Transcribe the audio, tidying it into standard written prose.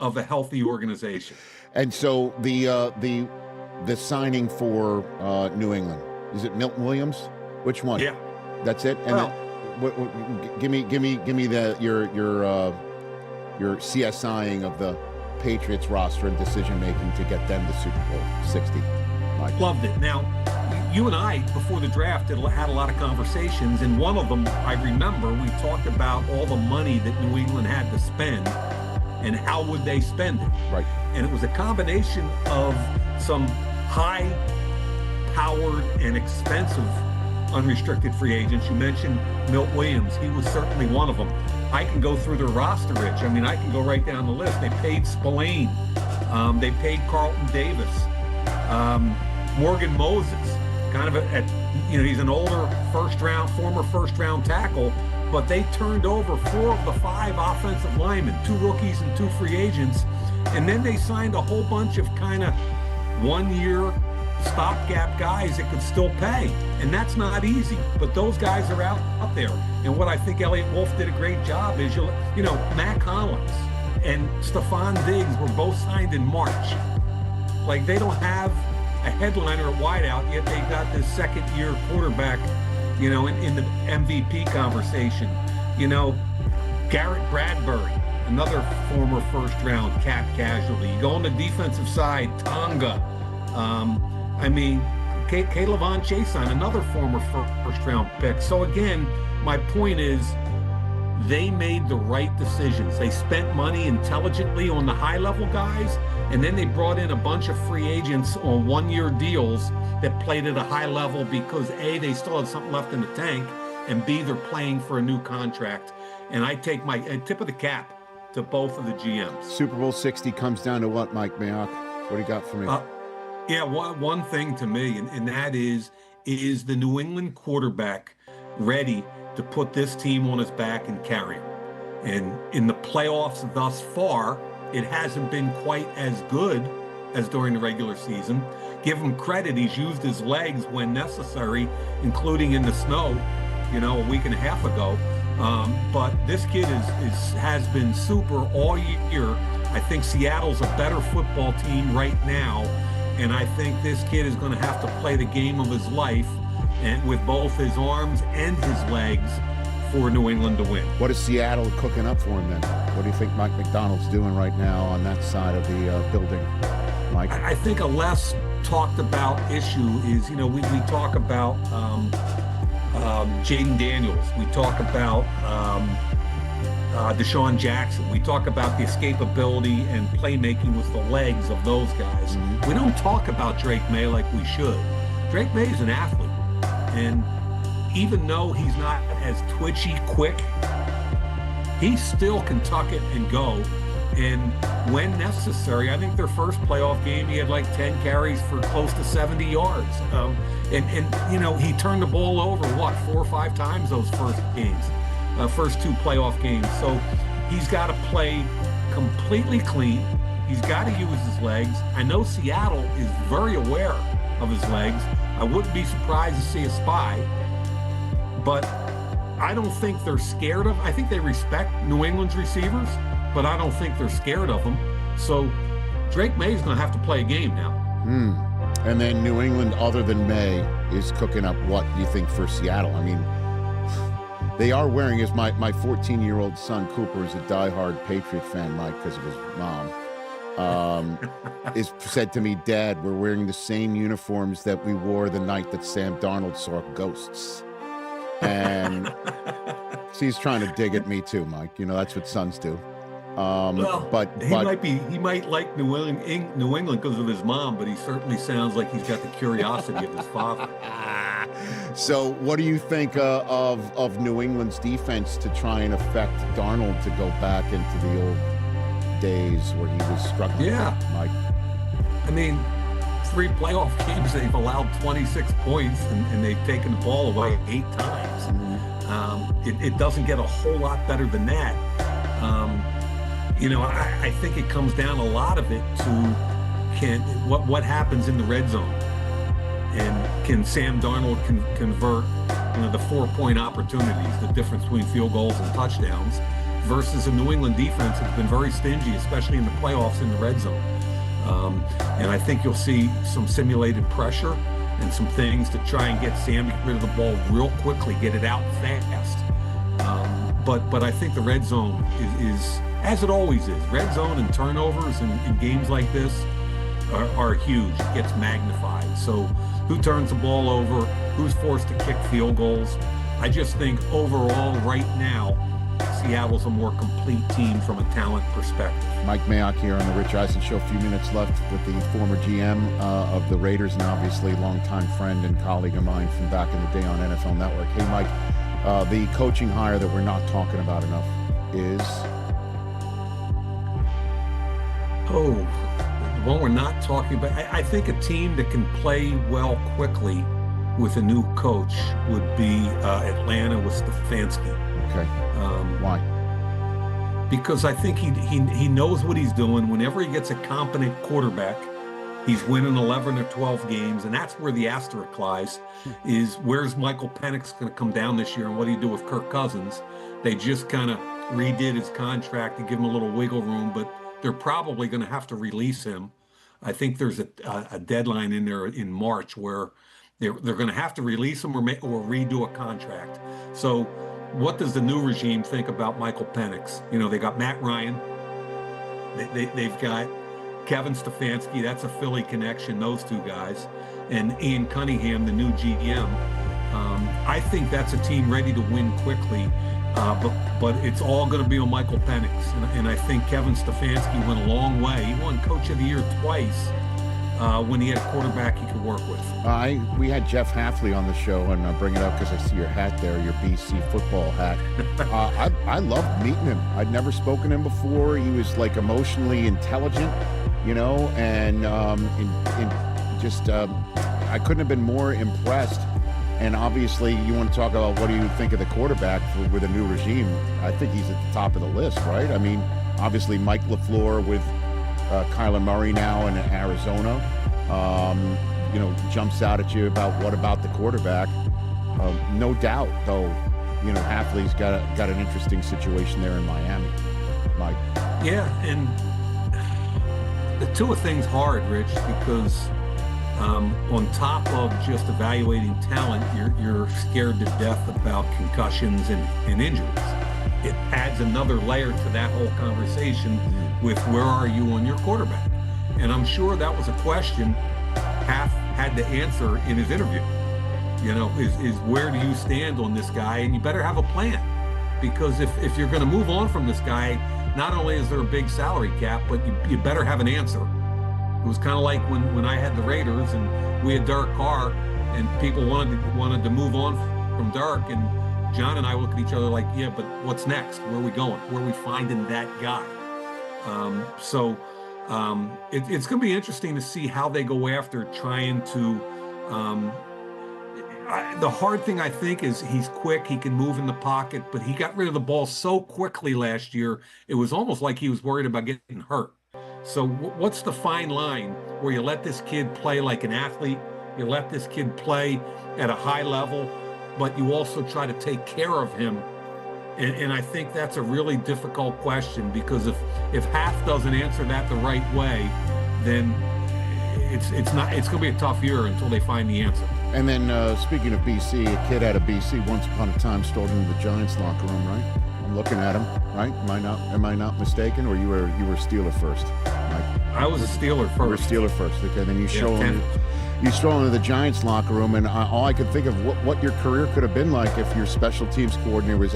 of a healthy organization. And so the signing for New England, is it Milton Williams? Which one? Yeah, That's it. And well, give me your CSIing of the Patriots roster and decision making to get them to Super Bowl 60. Mike. loved it. Now, you and I, before the draft, had a lot of conversations, and one of them, I remember, we talked about all the money that New England had to spend and how would they spend it. Right. And it was a combination of some high-powered and expensive unrestricted free agents. You mentioned Milt Williams. He was certainly one of them. I can go through their roster, Rich. I mean, I can go right down the list. They paid Spillane. They paid Carlton Davis. Morgan Moses, kind of he's an older former first round tackle, but they turned over 4 of the 5 offensive linemen, 2 rookies and 2 free agents. And then they signed a whole bunch of kind of 1-year stopgap guys that could still pay. And that's not easy, but those guys are out there. And what I think Elliott Wolf did a great job is, Matt Collins and Stephon Diggs were both signed in March. Like, they don't have a headliner at wideout, yet they got this second-year quarterback, in the MVP conversation. Garrett Bradbury, another former first-round cap casualty. You go on the defensive side, Tonga. Kayvon Chason, another former first-round pick. So again, my point is, they made the right decisions. They spent money intelligently on the high-level guys, and then they brought in a bunch of free agents on 1-year deals that played at a high level because A, they still had something left in the tank, and B, they're playing for a new contract. And I take my tip of the cap to both of the GMs. Super Bowl 60 comes down to what, Mike Mayock? What do you got for me? One thing to me, and that is the New England quarterback ready to put this team on his back and carry him? And in the playoffs thus far, it hasn't been quite as good as during the regular season. Give him credit, he's used his legs when necessary, including in the snow, a week and a half ago. But this kid has been super all year. I think Seattle's a better football team right now, and I think this kid is going to have to play the game of his life, and with both his arms and his legs, for New England to win. What is Seattle cooking up for him then? What do you think Mike McDonald's doing right now on that side of the building, Mike? I think a less talked about issue is, we talk about Jaden Daniels. We talk about Deshaun Jackson. We talk about the escapability and playmaking with the legs of those guys. Mm-hmm. We don't talk about Drake May like we should. Drake May is an athlete. And even though he's not as twitchy quick, he still can tuck it and go. And when necessary, I think their first playoff game, he had like 10 carries for close to 70 yards. He turned the ball over, 4 or 5 times those first 2 playoff games. So he's got to play completely clean. He's got to use his legs. I know Seattle is very aware of his legs. I wouldn't be surprised to see a spy, but I don't think they're scared of. I think they respect New England's receivers, but I don't think they're scared of them. So Drake May's going to have to play a game now. And then New England, other than May, is cooking up what do you think for Seattle? I mean, they are wearing, as my 14-year-old son Cooper is a diehard Patriot fan, Mike, because of his mom. Is said to me, Dad, we're wearing the same uniforms that we wore the night that Sam Darnold saw ghosts. And she's trying to dig at me too, Mike. That's what sons do. He might like New England because of his mom, but he certainly sounds like he's got the curiosity of his father. So what do you think of New England's defense to try and affect Darnold to go back into the old days where he was struggling? Yeah, Mike. I mean, 3 playoff games, they've allowed 26 points and they've taken the ball away 8 times. Mm-hmm. It doesn't get a whole lot better than that. I think it comes down a lot of it to what happens in the red zone, and can Sam Darnold convert the 4-point opportunities, the difference between field goals and touchdowns. versus a New England defense that's been very stingy, especially in the playoffs in the red zone. And I think you'll see some simulated pressure and some things to try and get Sam to get rid of the ball real quickly, get it out fast. But I think the red zone is as it always is. Red zone and turnovers in games like this are huge. It gets magnified. So who turns the ball over? Who's forced to kick field goals? I just think overall right now, Seattle's a more complete team from a talent perspective. Mike Mayock here on the Rich Eisen Show. A few minutes left with the former GM of the Raiders and obviously longtime friend and colleague of mine from back in the day on NFL Network. Hey, Mike, the coaching hire that we're not talking about enough is? Oh, the one we're not talking about. I think a team that can play well quickly with a new coach would be Atlanta with Stefanski. Okay. Why? Because I think he knows what he's doing. Whenever he gets a competent quarterback, he's winning 11 or 12 games, and that's where the asterisk lies, is where's Michael Penix going to come down this year, and what do you do with Kirk Cousins? They just kind of redid his contract to give him a little wiggle room, but they're probably going to have to release him. I think there's a deadline in there in March where they're going to have to release him or redo a contract. So what does the new regime think about Michael Penix? You know, they got Matt Ryan. They've got Kevin Stefanski. That's a Philly connection, those two guys. And Ian Cunningham, the new GM. I think that's a team ready to win quickly. But it's all going to be on Michael Penix. And I think Kevin Stefanski went a long way. He won Coach of the Year twice when he had a quarterback he could work with. We had Jeff Hafley on the show, and I'll bring it up because I see your hat there, your BC football hat. I loved meeting him. I'd never spoken to him before. He was like emotionally intelligent, you know, and I couldn't have been more impressed. And obviously, you want to talk about what do you think of the quarterback with a new regime? I think he's at the top of the list, right? I mean, obviously, Mike LaFleur with Kyler Murray now in Arizona, you know, jumps out at you about what about the quarterback. No doubt, though, you know, Hafley's got an interesting situation there in Miami. Mike. Yeah, and the two of things hard, Rich, because on top of just evaluating talent, you're scared to death about concussions and injuries. It adds another layer to that whole conversation with where are you on your quarterback? And I'm sure that was a question Haf had to answer in his interview. You know, is where do you stand on this guy? And you better have a plan, because if you're going to move on from this guy, not only is there a big salary cap, but you better have an answer. It was kind of like when I had the Raiders and we had Derek Carr and people wanted to move on from Derek, and John and I look at each other like, yeah, but what's next? Where are we going? Where are we finding that guy? It's going to be interesting to see how they go after trying to the hard thing, I think, is he's quick. He can move in the pocket, but he got rid of the ball so quickly last year, it was almost like he was worried about getting hurt. So what's the fine line where you let this kid play like an athlete, you let this kid play at a high level, but you also try to take care of him? And I think that's a really difficult question, because if Haf doesn't answer that the right way, then it's going to be a tough year until they find the answer. And then speaking of BC, a kid out of BC once upon a time strolled into the Giants locker room, right? I'm looking at him, right? Am I not mistaken? Or you were Steeler first? Mike? I was a Steeler first. You were Steeler first. Okay, then you stroll into the Giants locker room, and all I could think of what your career could have been like if your special teams coordinator was